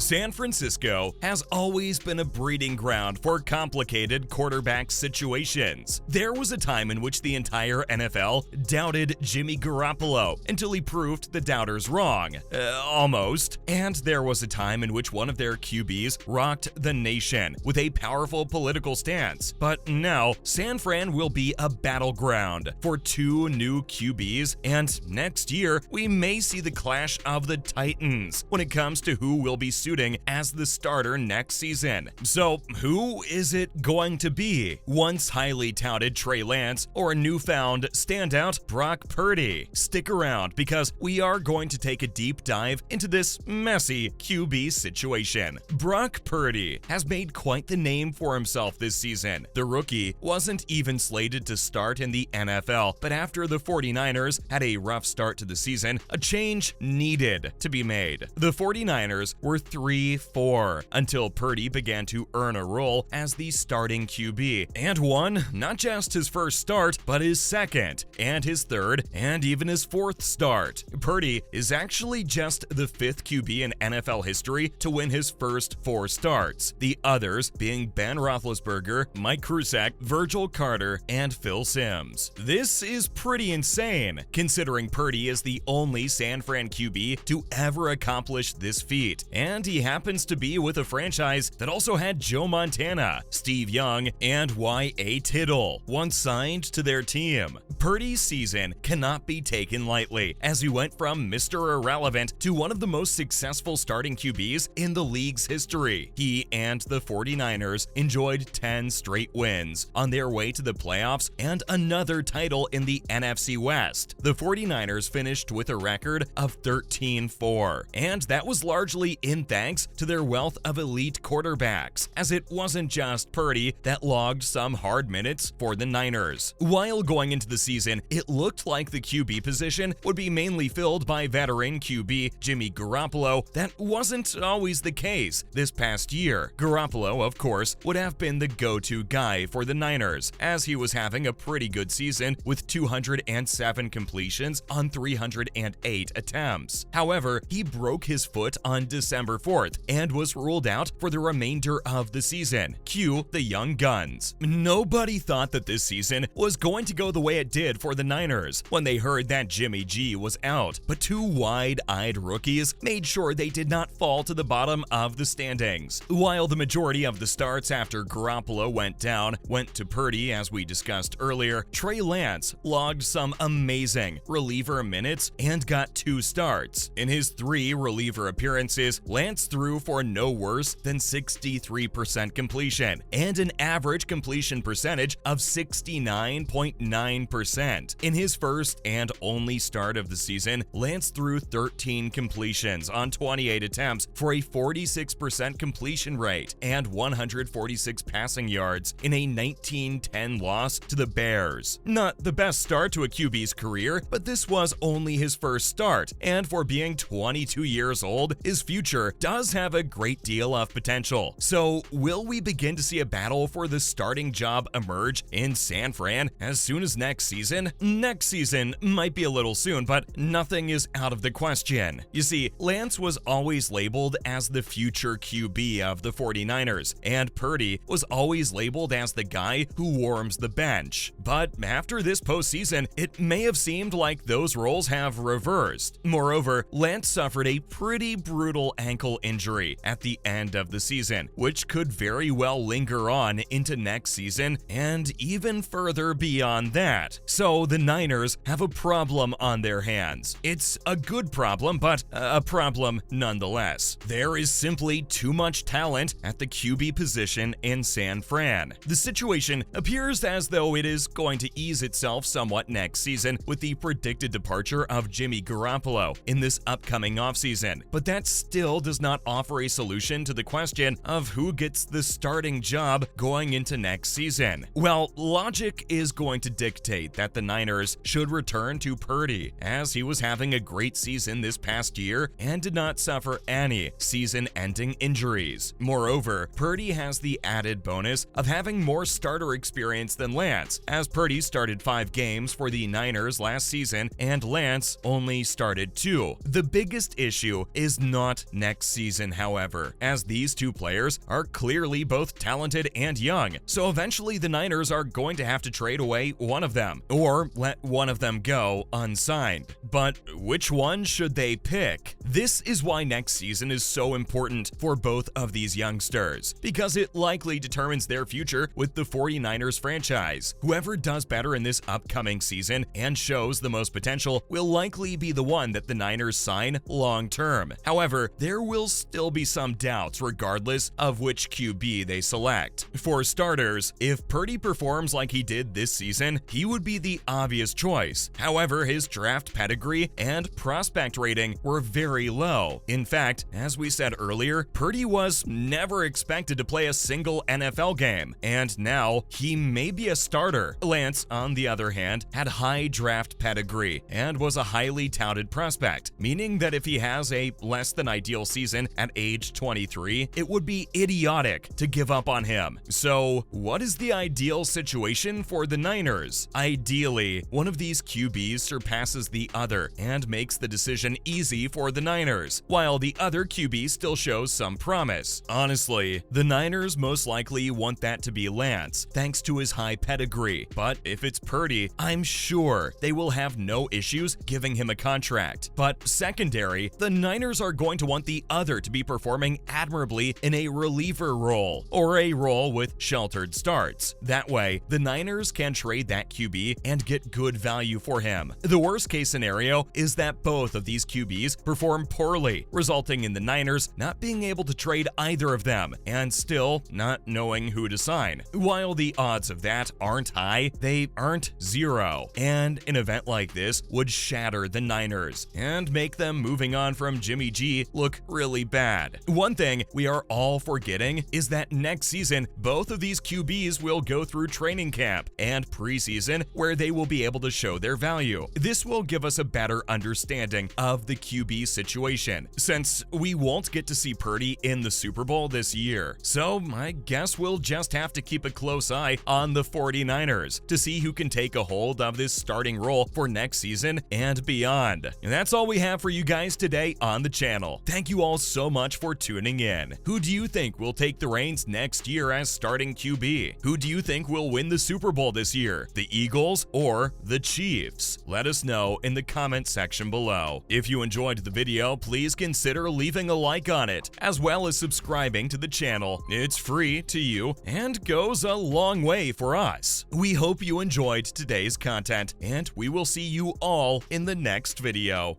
San Francisco has always been a breeding ground for complicated quarterback situations. There was a time in which the entire NFL doubted Jimmy Garoppolo until he proved the doubters wrong. Almost. And there was a time in which one of their QBs rocked the nation with a powerful political stance. But now, San Fran will be a battleground for two new QBs, and next year, we may see the clash of the Titans when it comes to who will be suiting as the starter next season. So, who is it going to be? Once highly touted Trey Lance or newfound standout Brock Purdy? Stick around because we are going to take a deep dive into this messy QB situation. Brock Purdy has made quite the name for himself this season. The rookie wasn't even slated to start in the NFL, but after the 49ers had a rough start to the season, a change needed to be made. The 49ers were 3-4 until Purdy began to earn a role as the starting QB and won not just his first start, but his second and his third and even his fourth start. Purdy is actually just the fifth QB in NFL history to win his first 4 starts, the others being Ben Roethlisberger, Mike Kruczek, Virgil Carter, and Phil Simms. This is pretty insane, considering Purdy is the only San Fran QB to ever accomplish this feat, and he happens to be with a franchise that also had Joe Montana, Steve Young, and Y.A. Tittle once signed to their team. Purdy's season cannot be taken lightly, as he went from Mr. Irrelevant to one of the most successful starting QBs in the league's history. He and the 49ers enjoyed 10 straight wins on their way to the playoffs and another title in the NFC West. The 49ers finished with a record of 13-4, and that was largely in thanks to their wealth of elite quarterbacks, as it wasn't just Purdy that logged some hard minutes for the Niners. While going into the season, it looked like the QB position would be mainly filled by veteran QB Jimmy Garoppolo. That wasn't always the case this past year. Garoppolo, of course, would have been the go-to guy for the Niners, as he was having a pretty good season with 207 completions on 308 attempts. However, he broke his foot on December 4th and was ruled out for the remainder of the season. Cue the young guns. Nobody thought that this season was going to go the way it did for the Niners when they heard that Jimmy G was out, but two wide-eyed rookies made sure they did not fall to the bottom of the standings. While the majority of the starts after Garoppolo went down went to Purdy, as we discussed earlier, Trey Lance logged some amazing reliever minutes and got 2 starts. In his 3 reliever appearances, Lance threw for no worse than 63% completion and an average completion percentage of 69.9%. In his first and only start of the season, Lance threw 13 completions on 28 attempts for a 46% completion rate and 146 passing yards in a 19-10 loss to the Bears. Not the best start to a QB's career, but this was only his first start, and for being 22 years old, his future does have a great deal of potential. So, will we begin to see a battle for the starting job emerge in San Fran as soon as next season? Next season might be a little soon, but nothing is out of the question. You see, Lance was always labeled as the future QB of the 49ers, and Purdy was always labeled as the guy who warms the bench. But after this postseason, it may have seemed like those roles have reversed. Moreover, Lance suffered a pretty brutal ankle injury at the end of the season, which could very well linger on into next season and even further beyond that. So the Niners have a problem on their hands. It's a good problem, but a problem nonetheless. There is simply too much talent at the QB position in San Fran. The situation appears as though it is going to ease itself somewhat next season with the predicted departure of Jimmy Garoppolo in this upcoming offseason, but that still does not offer a solution to the question of who gets the starting job going into next season. Well, logic is going to dictate that the Niners should return to Purdy, as he was having a great season this past year and did not suffer any season-ending injuries. Moreover, Purdy has the added bonus of having more starter experience than Lance, as Purdy started 5 games for the Niners last season and Lance only started 2. The biggest issue is not next season, however, as these two players are clearly both talented and young, so eventually the Niners are going to have to trade away one of them, or let one of them go unsigned. But which one should they pick? This is why next season is so important for both of these youngsters, because it likely determines their future with the 49ers franchise. Whoever does better in this upcoming season and shows the most potential will likely be the one that the Niners sign long term. However, there will still be some doubts regardless of which QB they select. For starters, if Purdy performs like he did this season, he would be the obvious choice. However, his draft pedigree and prospect rating were very low. In fact, as we said earlier, Purdy was never expected to play a single NFL game, and now he may be a starter. Lance, on the other hand, had high draft pedigree and was a highly touted prospect, meaning that if he has a less than ideal season at age 23, it would be idiotic to give up on him. So, what is the ideal situation for the Niners? Ideally, one of these QBs surpasses the other and makes the decision easy for the Niners, while the other QB still shows some promise. Honestly, the Niners most likely want that to be Lance, thanks to his high pedigree, but if it's Purdy, I'm sure they will have no issues giving him a contract. But secondary, the Niners are going to want the other to be performing admirably in a reliever role, or a role with sheltered starts. That way, the Niners can trade that QB and get good value for him. The worst case scenario is that both of these QBs perform poorly, resulting in the Niners not being able to trade either of them and still not knowing who to sign. While the odds of that aren't high, they aren't zero, and an event like this would shatter the Niners and make them moving on from Jimmy G look really bad. One thing we are all forgetting is that next season, both of these QBs will go through training camp and preseason where they will be able to show their value. This will give us a better understanding of the QB situation, since we won't get to see Purdy in the Super Bowl this year. So I guess we'll just have to keep a close eye on the 49ers to see who can take a hold of this starting role for next season and beyond. And that's all we have for you guys today on the channel. Thank you all so much for tuning in. Who do you think will take the reins next year as starting QB? Who do you think will win the Super Bowl this year? The Eagles or the Chiefs? Let us know in the comment section below. If you enjoyed the video, please consider leaving a like on it, as well as subscribing to the channel. It's free to you and goes a long way for us. We hope you enjoyed today's content, and we will see you all in the next video.